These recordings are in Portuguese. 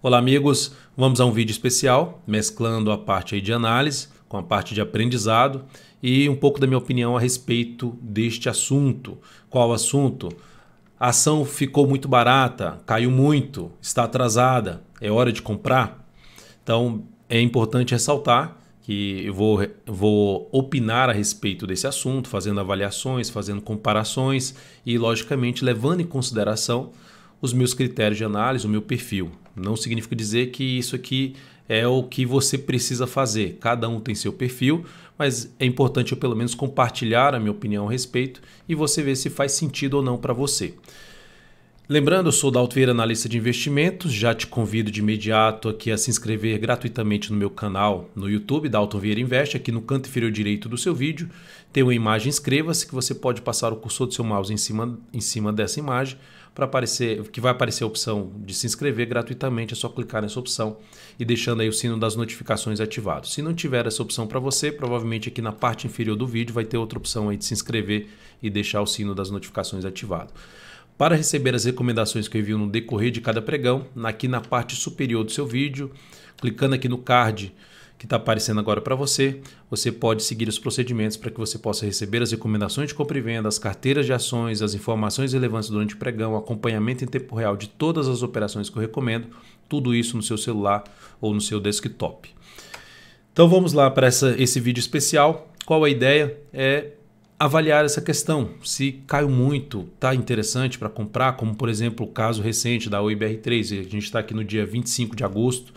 Olá amigos, vamos a um vídeo especial, mesclando a parte aí de análise com a parte de aprendizado e um pouco da minha opinião a respeito deste assunto. Qual assunto? A ação ficou muito barata, caiu muito, está atrasada, é hora de comprar? Então é importante ressaltar que eu vou opinar a respeito desse assunto, fazendo avaliações, fazendo comparações e logicamente levando em consideração os meus critérios de análise, o meu perfil. Não significa dizer que isso aqui é o que você precisa fazer. Cada um tem seu perfil, mas é importante eu pelo menos compartilhar a minha opinião a respeito e você ver se faz sentido ou não para você. Lembrando, eu sou Dalton Vieira, analista de investimentos. Já te convido de imediato aqui a se inscrever gratuitamente no meu canal no YouTube, Dalton Vieira Investe. Aqui no canto inferior direito do seu vídeo tem uma imagem inscreva-se que você pode passar o cursor do seu mouse em cima dessa imagem para aparecer, que vai aparecer a opção de se inscrever gratuitamente. É só clicar nessa opção e deixando aí o sino das notificações ativado. Se não tiver essa opção para você, provavelmente aqui na parte inferior do vídeo vai ter outra opção aí de se inscrever e deixar o sino das notificações ativado. Para receber as recomendações que eu envio no decorrer de cada pregão, aqui na parte superior do seu vídeo, clicando aqui no card que está aparecendo agora para você, você pode seguir os procedimentos para que você possa receber as recomendações de compra e venda, as carteiras de ações, as informações relevantes durante o pregão, acompanhamento em tempo real de todas as operações que eu recomendo, tudo isso no seu celular ou no seu desktop. Então vamos lá para esse vídeo especial. Qual a ideia? É avaliar essa questão, se caiu muito, está interessante para comprar, como por exemplo o caso recente da OIBR3, a gente está aqui no dia 25 de agosto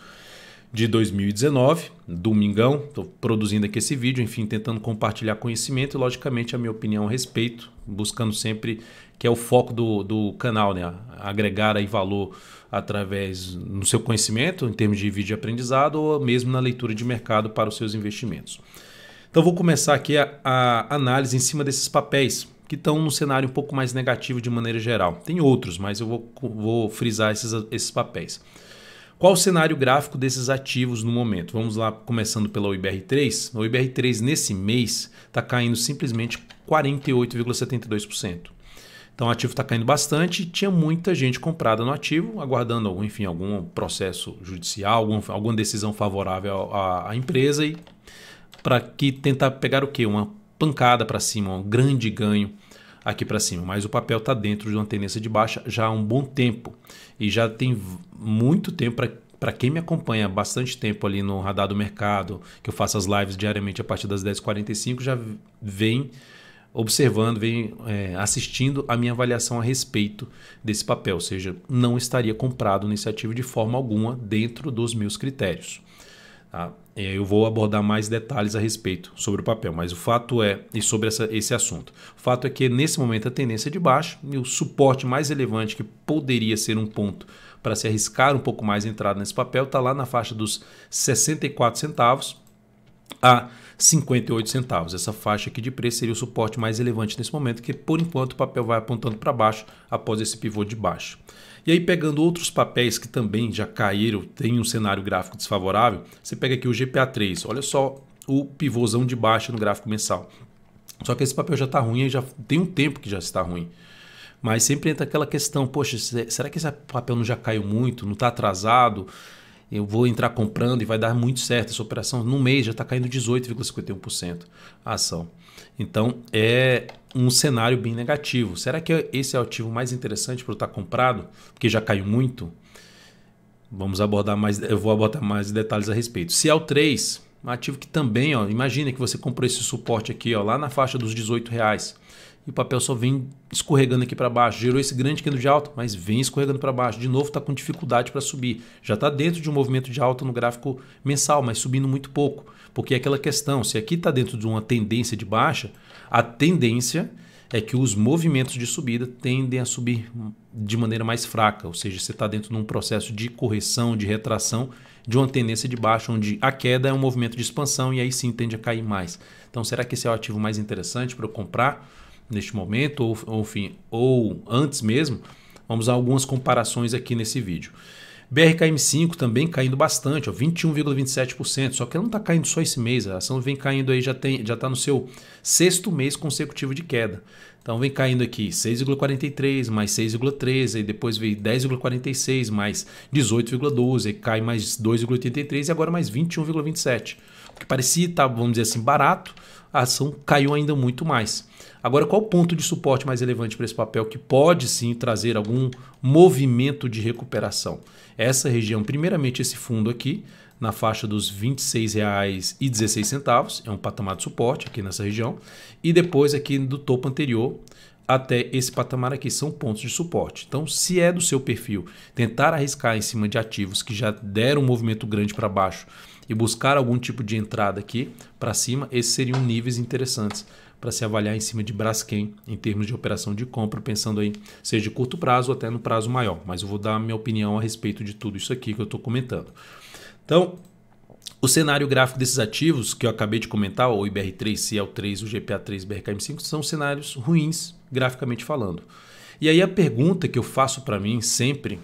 de 2019, domingão, estou produzindo aqui esse vídeo, enfim, tentando compartilhar conhecimento e logicamente a minha opinião a respeito, buscando sempre, que é o foco do canal, né? Agregar aí valor através no seu conhecimento, em termos de vídeo de aprendizado ou mesmo na leitura de mercado para os seus investimentos. Então vou começar aqui a análise em cima desses papéis que estão num cenário um pouco mais negativo de maneira geral. Tem outros, mas eu vou frisar esses papéis. Qual o cenário gráfico desses ativos no momento? Vamos lá, começando pela OIBR3. A OIBR3 nesse mês está caindo simplesmente 48,72%. Então o ativo está caindo bastante e tinha muita gente comprada no ativo, aguardando, enfim, algum processo judicial, alguma decisão favorável à empresa e para que tentar pegar o quê? Uma pancada para cima, um grande ganho aqui para cima. Mas o papel está dentro de uma tendência de baixa já há um bom tempo. E já tem muito tempo, para quem me acompanha há bastante tempo ali no Radar do Mercado, que eu faço as lives diariamente a partir das 10h45, já vem observando, vem assistindo a minha avaliação a respeito desse papel. Ou seja, não estaria comprado nesse ativo de forma alguma dentro dos meus critérios. Tá? Eu vou abordar mais detalhes a respeito sobre o papel, mas o fato é, e sobre esse assunto, o fato é que nesse momento a tendência é de baixa e o suporte mais relevante que poderia ser um ponto para se arriscar um pouco mais a entrada nesse papel está lá na faixa dos 64 centavos a 58 centavos. Essa faixa aqui de preço seria o suporte mais relevante nesse momento, que por enquanto o papel vai apontando para baixo após esse pivô de baixo. E aí pegando outros papéis que também já caíram, tem um cenário gráfico desfavorável, você pega aqui o GPA3, olha só o pivôzão de baixa no gráfico mensal. Só que esse papel já está ruim, já tem um tempo que já está ruim. Mas sempre entra aquela questão, poxa, será que esse papel não já caiu muito, não está atrasado? Eu vou entrar comprando e vai dar muito certo essa operação. No mês já está caindo 18,51% a ação. Então é um cenário bem negativo. Será que esse é o ativo mais interessante para eu estar comprado? Porque já caiu muito? Eu vou abordar mais detalhes a respeito. Se é o 3, um ativo que também, imagina que você comprou esse suporte aqui lá na faixa dos R$18. E o papel só vem escorregando aqui para baixo. Gerou esse grande candle de alta, mas vem escorregando para baixo. De novo está com dificuldade para subir. Já está dentro de um movimento de alta no gráfico mensal, mas subindo muito pouco. Porque é aquela questão, se aqui está dentro de uma tendência de baixa, a tendência é que os movimentos de subida tendem a subir de maneira mais fraca. Ou seja, você está dentro de um processo de correção, de retração, de uma tendência de baixa, onde a queda é um movimento de expansão e aí sim tende a cair mais. Então será que esse é o ativo mais interessante para eu comprar neste momento ou antes mesmo? Vamos a algumas comparações aqui nesse vídeo. BRKM5 também caindo bastante, 21,27%, só que ela não está caindo só esse mês, a ação vem caindo aí, já está no seu 6º mês consecutivo de queda. Então vem caindo aqui 6,43 mais 6,13, aí depois veio 10,46 mais 18,12, aí cai mais 2,83 e agora mais 21,27. O que parecia estar, vamos dizer assim, barato, a ação caiu ainda muito mais. Agora, qual o ponto de suporte mais relevante para esse papel que pode sim trazer algum movimento de recuperação? Essa região, primeiramente esse fundo aqui, na faixa dos R$ 26,16, é um patamar de suporte aqui nessa região, e depois aqui do topo anterior até esse patamar aqui são pontos de suporte. Então, se é do seu perfil tentar arriscar em cima de ativos que já deram um movimento grande para baixo e buscar algum tipo de entrada aqui para cima, esses seriam níveis interessantes para se avaliar em cima de Braskem em termos de operação de compra, pensando aí seja de curto prazo ou até no prazo maior. Mas eu vou dar a minha opinião a respeito de tudo isso aqui que eu estou comentando. Então, o cenário gráfico desses ativos que eu acabei de comentar, o IBR3, CL3, o GPA3, BRKM5, são cenários ruins, graficamente falando. E aí a pergunta que eu faço para mim sempre,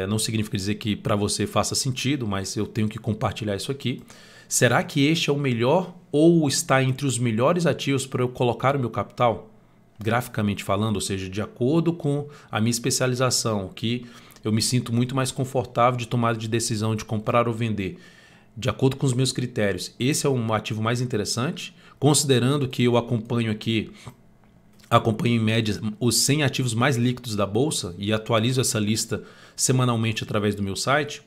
não significa dizer que para você faça sentido, mas eu tenho que compartilhar isso aqui. Será que este é o melhor ou está entre os melhores ativos para eu colocar o meu capital? Graficamente falando, ou seja, de acordo com a minha especialização, que eu me sinto muito mais confortável de tomada de decisão de comprar ou vender. De acordo com os meus critérios, esse é um ativo mais interessante, considerando que eu acompanho em média os 100 ativos mais líquidos da Bolsa e atualizo essa lista semanalmente através do meu site.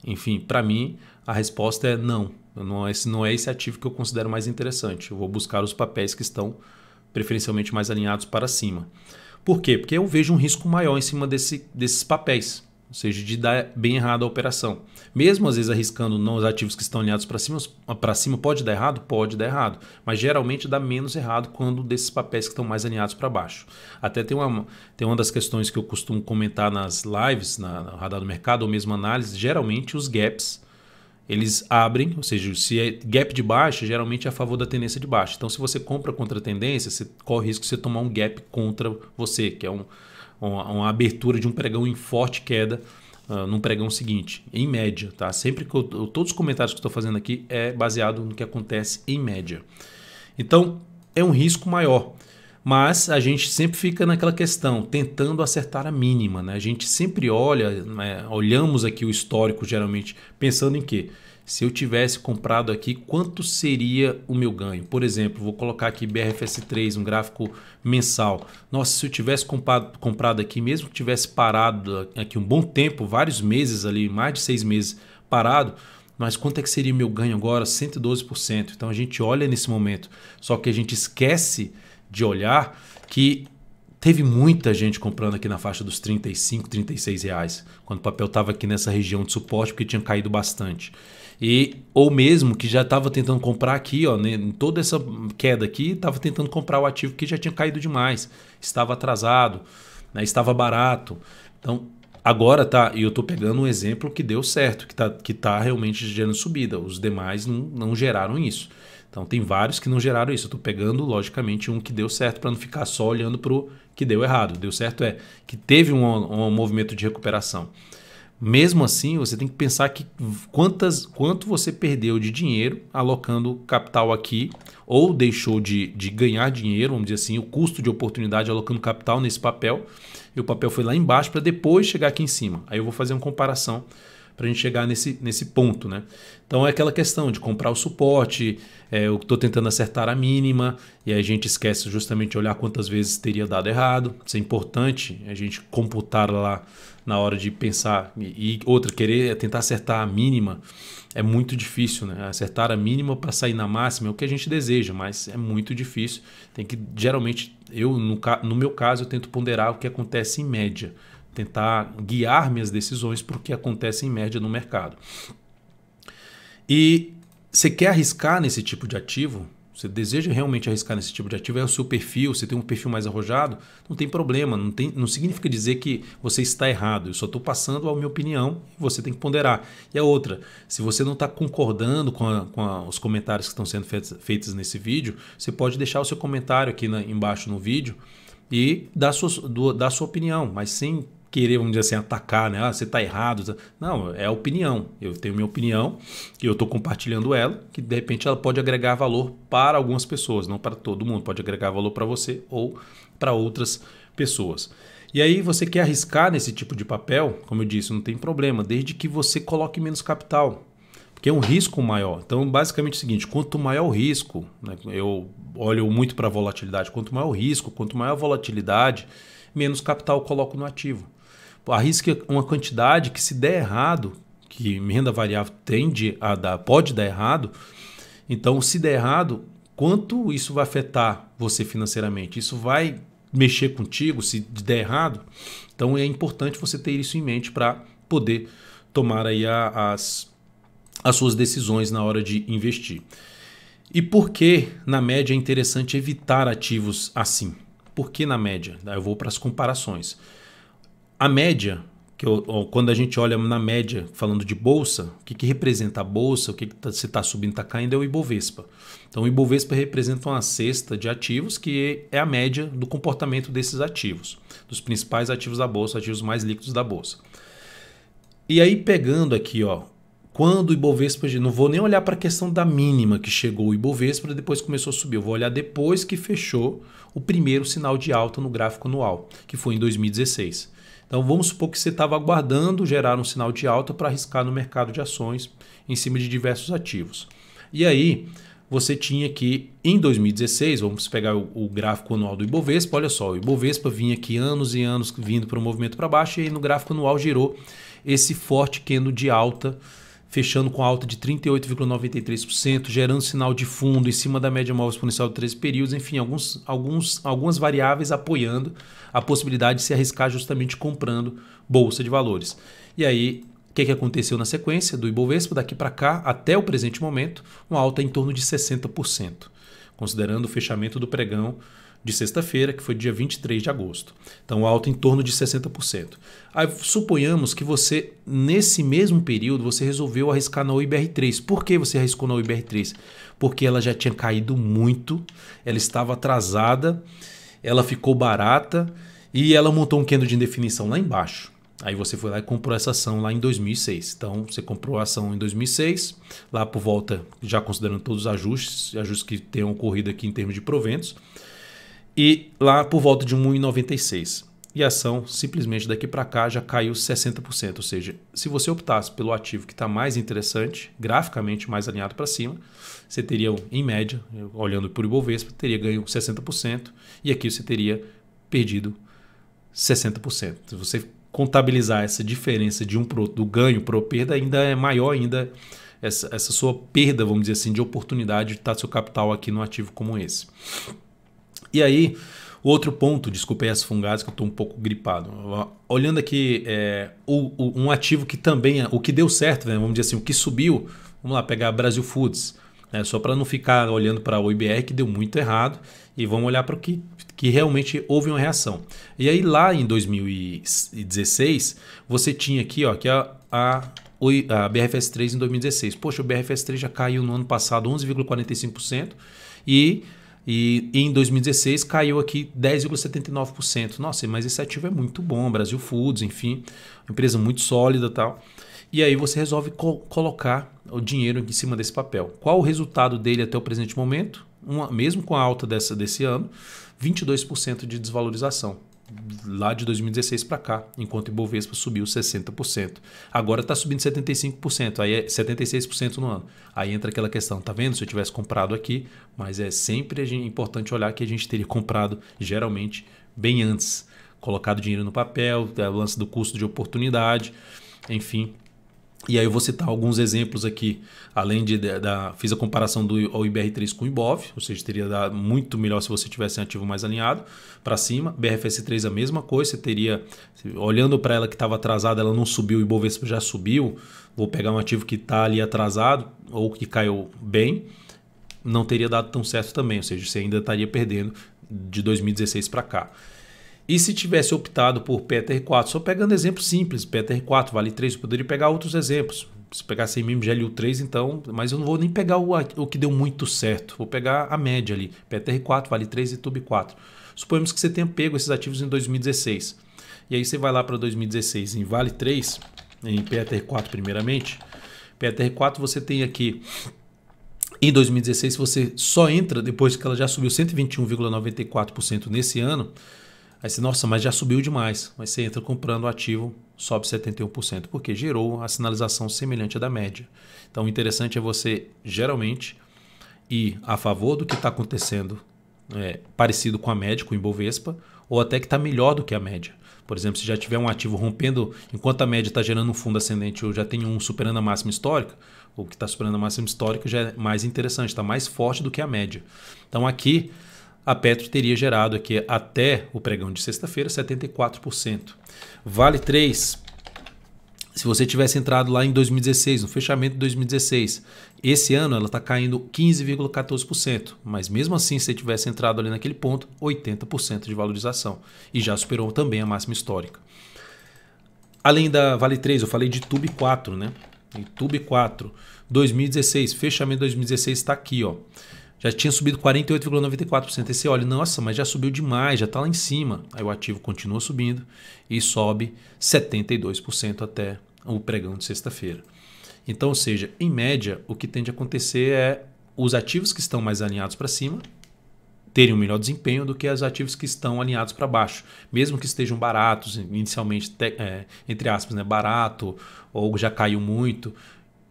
Enfim, para mim, a resposta é não. Não é esse ativo que eu considero mais interessante. Eu vou buscar os papéis que estão preferencialmente mais alinhados para cima. Por quê? Porque eu vejo um risco maior em cima desses papéis, ou seja, de dar bem errado a operação. Mesmo às vezes arriscando nos ativos que estão alinhados para cima pode dar errado? Pode dar errado, mas geralmente dá menos errado quando desses papéis que estão mais alinhados para baixo. Até tem uma das questões que eu costumo comentar nas lives, na Radar do Mercado ou mesmo análise, geralmente os gaps eles abrem, ou seja, se é gap de baixa, geralmente é a favor da tendência de baixa. Então, se você compra contra a tendência, você corre o risco de você tomar um gap contra você, que é uma abertura de um pregão em forte queda num pregão seguinte, em média. Tá? Sempre que todos os comentários que eu estou fazendo aqui é baseado no que acontece em média. Então, é um risco maior. Mas a gente sempre fica naquela questão, tentando acertar a mínima. Né? A gente sempre olhamos aqui o histórico geralmente, pensando em quê? Se eu tivesse comprado aqui, quanto seria o meu ganho? Por exemplo, vou colocar aqui BRFS3, um gráfico mensal. Nossa, se eu tivesse comprado aqui, mesmo que tivesse parado aqui um bom tempo, vários meses ali, mais de 6 meses parado, mas quanto é que seria o meu ganho agora? 112%. Então a gente olha nesse momento, só que a gente esquece de olhar que teve muita gente comprando aqui na faixa dos 35, 36 reais, quando o papel estava aqui nessa região de suporte, porque tinha caído bastante. Ou mesmo que já estava tentando comprar aqui, em toda essa queda aqui, estava tentando comprar o ativo que já tinha caído demais, estava atrasado, né, estava barato. Então, agora e eu estou pegando um exemplo que deu certo, que tá realmente gerando subida. Os demais não geraram isso. Então tem vários que não geraram isso. Eu estou pegando, logicamente, um que deu certo para não ficar só olhando para o que deu errado. Deu certo que teve um movimento de recuperação. Mesmo assim, você tem que pensar que quanto você perdeu de dinheiro alocando capital aqui, ou deixou de ganhar dinheiro, vamos dizer assim, o custo de oportunidade alocando capital nesse papel, e o papel foi lá embaixo para depois chegar aqui em cima. Aí eu vou fazer uma comparação para a gente chegar nesse ponto, né? Então é aquela questão de comprar o suporte, eu estou tentando acertar a mínima, e aí a gente esquece justamente de olhar quantas vezes teria dado errado. Isso é importante, a gente computar lá na hora de pensar. E outra, querer tentar acertar a mínima é muito difícil, né? Acertar a mínima para sair na máxima é o que a gente deseja, mas é muito difícil. Tem que, geralmente, no meu caso, eu tento ponderar o que acontece em média. Tentar guiar minhas decisões para o que acontece em média no mercado. E você quer arriscar nesse tipo de ativo? Você deseja realmente arriscar nesse tipo de ativo? É o seu perfil, você tem um perfil mais arrojado? Não tem problema, não significa dizer que você está errado. Eu só estou passando a minha opinião e você tem que ponderar. E a outra, se você não está concordando com os comentários que estão sendo feitos nesse vídeo, você pode deixar o seu comentário aqui embaixo no vídeo e dar sua opinião, mas sem querer, vamos dizer assim, atacar, né? Ah, você está errado. Não, é a opinião. Eu tenho minha opinião e eu estou compartilhando ela, que de repente ela pode agregar valor para algumas pessoas, não para todo mundo. Pode agregar valor para você ou para outras pessoas. E aí você quer arriscar nesse tipo de papel, como eu disse, não tem problema, desde que você coloque menos capital, porque é um risco maior. Então, basicamente é o seguinte, quanto maior o risco, né, eu olho muito para a volatilidade, quanto maior o risco, quanto maior a volatilidade, menos capital eu coloco no ativo. Arrisca uma quantidade que, se der errado, que renda variável pode dar errado, então se der errado, quanto isso vai afetar você financeiramente? Isso vai mexer contigo se der errado? Então é importante você ter isso em mente para poder tomar aí as suas decisões na hora de investir. E por que na média é interessante evitar ativos assim? Por que na média? Eu vou para as comparações. A média, quando a gente olha na média, falando de bolsa, o que representa a bolsa, o que se está subindo, está caindo, é o Ibovespa. Então o Ibovespa representa uma cesta de ativos que é a média do comportamento desses ativos, dos principais ativos da bolsa, ativos mais líquidos da bolsa. E aí pegando aqui, quando o Ibovespa, não vou nem olhar para a questão da mínima que chegou o Ibovespa e depois começou a subir, eu vou olhar depois que fechou o primeiro sinal de alta no gráfico anual, que foi em 2016. Então vamos supor que você estava aguardando gerar um sinal de alta para arriscar no mercado de ações em cima de diversos ativos. E aí você tinha que, em 2016, vamos pegar o gráfico anual do Ibovespa, olha só, o Ibovespa vinha aqui anos e anos vindo para um movimento para baixo e aí no gráfico anual girou esse forte candle de alta, fechando com alta de 38,93%, gerando sinal de fundo em cima da média móvel exponencial de 13 períodos, enfim, algumas variáveis apoiando a possibilidade de se arriscar justamente comprando bolsa de valores. E aí, o que aconteceu na sequência do Ibovespa? Daqui para cá, até o presente momento, uma alta em torno de 60%, considerando o fechamento do pregão de sexta-feira, que foi dia 23 de agosto. Então, alta em torno de 60%. Aí, suponhamos que você, nesse mesmo período, você resolveu arriscar na UIBR3. Por que você arriscou na UIBR3? Porque ela já tinha caído muito, ela estava atrasada, ela ficou barata e ela montou um candle de indefinição lá embaixo. Aí você foi lá e comprou essa ação lá em 2006. Então, você comprou a ação em 2006, lá por volta, já considerando todos os ajustes que tenham ocorrido aqui em termos de proventos, e lá por volta de 1,96. E a ação simplesmente daqui para cá já caiu 60%. Ou seja, se você optasse pelo ativo que está mais interessante, graficamente mais alinhado para cima, você teria, em média, olhando por Ibovespa, teria ganho 60%. E aqui você teria perdido 60%. Se você contabilizar essa diferença de do ganho para a perda, ainda é maior ainda essa sua perda, vamos dizer assim, de oportunidade de estar seu capital aqui num ativo como esse. E aí, outro ponto, desculpa aí as fungadas que eu estou um pouco gripado. Olhando aqui, um ativo que também, o que deu certo, né, vamos dizer assim, o que subiu, vamos lá, pegar Brasil Foods, né, só para não ficar olhando para o IBR que deu muito errado, e vamos olhar para o que realmente houve uma reação. E aí lá em 2016, você tinha aqui, que a BRFS3 em 2016. Poxa, o BRFS3 já caiu no ano passado 11,45% e em 2016 caiu aqui 10,79%. Nossa, mas esse ativo é muito bom, Brasil Foods, enfim, empresa muito sólida e tal. E aí você resolve colocar o dinheiro em cima desse papel. Qual o resultado dele até o presente momento? Mesmo com a alta desse ano, 22% de desvalorização. Lá de 2016 para cá, enquanto o Ibovespa subiu 60%. Agora está subindo 75%, aí é 76% no ano. Aí entra aquela questão, tá vendo? Se eu tivesse comprado aqui, mas é sempre importante olhar que a gente teria comprado geralmente bem antes. Colocado dinheiro no papel, o lance do custo de oportunidade, enfim. E aí eu vou citar alguns exemplos aqui, além fiz a comparação do IBR3 com o IBOV, ou seja, teria dado muito melhor se você tivesse um ativo mais alinhado para cima. BRFS3 a mesma coisa, você teria, olhando para ela que estava atrasada, ela não subiu, o Ibovespa já subiu, vou pegar um ativo que está ali atrasado ou que caiu bem, não teria dado tão certo também, ou seja, você ainda estaria perdendo de 2016 para cá. E se tivesse optado por PTR4, só pegando exemplos simples, PTR4, Vale 3, eu poderia pegar outros exemplos. Se pegasse GLU3, então, mas eu não vou nem pegar o que deu muito certo, vou pegar a média ali, PTR4, Vale 3 e TUB4. Suponhamos que você tenha pego esses ativos em 2016. E aí você vai lá para 2016 em Vale 3, em PETR4 primeiramente. PETR4 você tem aqui, em 2016 você só entra depois que ela já subiu 121,94% nesse ano. Aí você, nossa, mas já subiu demais. Mas você entra comprando o ativo, sobe 71%, porque gerou a sinalização semelhante à da média. Então o interessante é você, geralmente, ir a favor do que está acontecendo, parecido com a média, com o Ibovespa, ou até que está melhor do que a média. Por exemplo, se já tiver um ativo rompendo, enquanto a média está gerando um fundo ascendente ou já tem um superando a máxima histórica, o que está superando a máxima histórica já é mais interessante, está mais forte do que a média. Então aqui a Petro teria gerado aqui até o pregão de sexta-feira 74%. Vale 3, se você tivesse entrado lá em 2016, no fechamento de 2016, esse ano ela está caindo 15,14%, mas mesmo assim, se você tivesse entrado ali naquele ponto, 80% de valorização e já superou também a máxima histórica. Além da Vale 3, eu falei de Tube 4, né? E Tube 4, 2016, fechamento de 2016 está aqui, ó. Já tinha subido 48,94%. Aí você olha, nossa, mas já subiu demais, já está lá em cima. Aí o ativo continua subindo e sobe 72% até o pregão de sexta-feira. Então, ou seja, em média, o que tende a acontecer é os ativos que estão mais alinhados para cima terem um melhor desempenho do que os ativos que estão alinhados para baixo. Mesmo que estejam baratos, inicialmente, entre aspas, né, barato ou já caiu muito.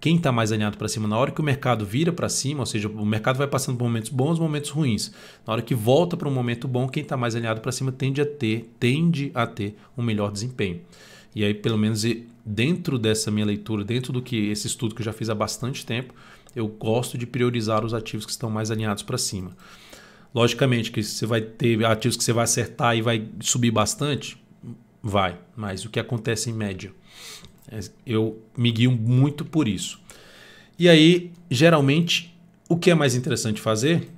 Quem está mais alinhado para cima, na hora que o mercado vira para cima, ou seja, o mercado vai passando por momentos bons, momentos ruins. Na hora que volta para um momento bom, quem está mais alinhado para cima tende a ter um melhor desempenho. E aí, pelo menos dentro dessa minha leitura, dentro do que esse estudo que eu já fiz há bastante tempo, eu gosto de priorizar os ativos que estão mais alinhados para cima. Logicamente que você vai ter ativos que você vai acertar e vai subir bastante, vai, mas o que acontece em média? Eu me guio muito por isso. E aí, geralmente, o que é mais interessante fazer?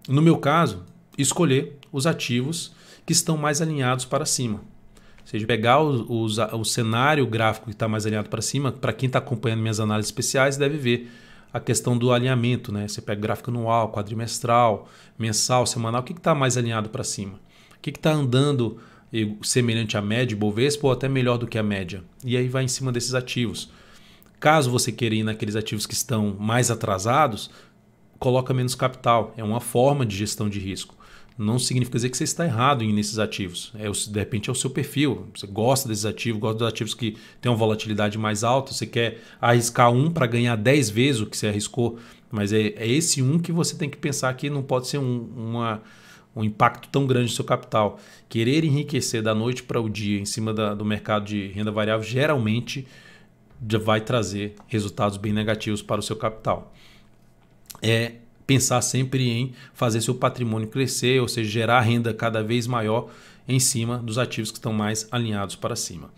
No meu caso, escolher os ativos que estão mais alinhados para cima. Ou seja, pegar o cenário gráfico que está mais alinhado para cima. Para quem está acompanhando minhas análises especiais, deve ver a questão do alinhamento, né? Você pega gráfico anual, quadrimestral, mensal, semanal. O que está mais alinhado para cima? O que está andando semelhante à média, Bovespa, ou até melhor do que a média. E aí vai em cima desses ativos. Caso você queira ir naqueles ativos que estão mais atrasados, coloca menos capital. É uma forma de gestão de risco. Não significa dizer que você está errado nesses ativos. De repente é o seu perfil. Você gosta desses ativos, gosta dos ativos que têm uma volatilidade mais alta. Você quer arriscar um para ganhar 10 vezes o que você arriscou. Mas é esse um que você tem que pensar que não pode ser um impacto tão grande no seu capital. Querer enriquecer da noite para o dia em cima do mercado de renda variável geralmente já vai trazer resultados bem negativos para o seu capital. É pensar sempre em fazer seu patrimônio crescer, ou seja, gerar renda cada vez maior em cima dos ativos que estão mais alinhados para cima.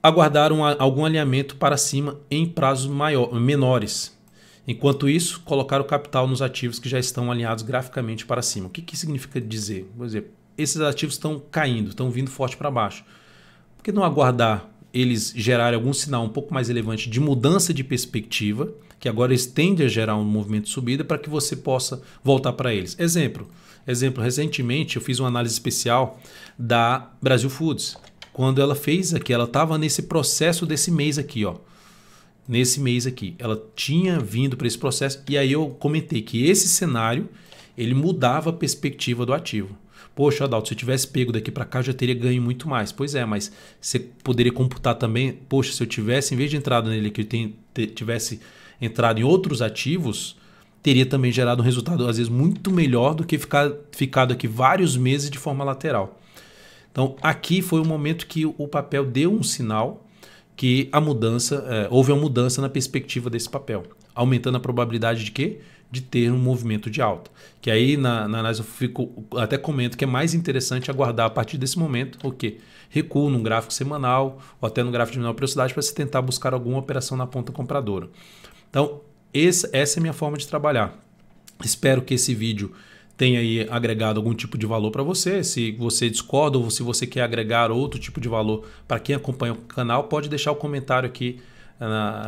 Aguardar algum alinhamento para cima em prazos menores. Enquanto isso, colocar o capital nos ativos que já estão alinhados graficamente para cima. O que significa dizer? Por exemplo, esses ativos estão caindo, estão vindo forte para baixo. Por que não aguardar eles gerarem algum sinal um pouco mais relevante de mudança de perspectiva, que agora eles tendem a gerar um movimento de subida para que você possa voltar para eles? Exemplo, recentemente eu fiz uma análise especial da Brasil Foods. Quando ela fez aqui, ela estava nesse processo desse mês aqui, ó. Nesse mês aqui, ela tinha vindo para esse processo e aí eu comentei que esse cenário ele mudava a perspectiva do ativo. Poxa, Adalto, se eu tivesse pego daqui para cá, eu já teria ganho muito mais. Pois é, mas você poderia computar também, poxa, se eu tivesse, em vez de entrado nele aqui, eu tivesse entrado em outros ativos, teria também gerado um resultado, às vezes, muito melhor do que ficado aqui vários meses de forma lateral. Então, aqui foi o momento que o papel deu um sinal que houve uma mudança na perspectiva desse papel, aumentando a probabilidade de quê? De ter um movimento de alta. Que aí na análise eu até comento que é mais interessante aguardar a partir desse momento o quê? Recuo num gráfico semanal ou até no gráfico de menor velocidade para se tentar buscar alguma operação na ponta compradora. Então, essa é a minha forma de trabalhar. Espero que esse vídeo tenha aí agregado algum tipo de valor para você. Se você discorda ou se você quer agregar outro tipo de valor para quem acompanha o canal, pode deixar o comentário aqui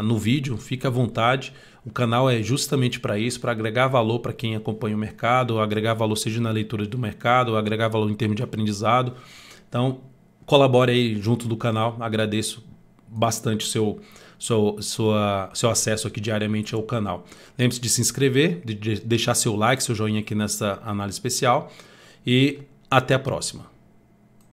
no vídeo, fica à vontade. O canal é justamente para isso, para agregar valor para quem acompanha o mercado, agregar valor seja na leitura do mercado, agregar valor em termos de aprendizado. Então, colabore aí junto do canal. Agradeço bastante seu acesso aqui diariamente ao canal. Lembre-se de se inscrever, de deixar seu like, seu joinha aqui nessa análise especial e até a próxima.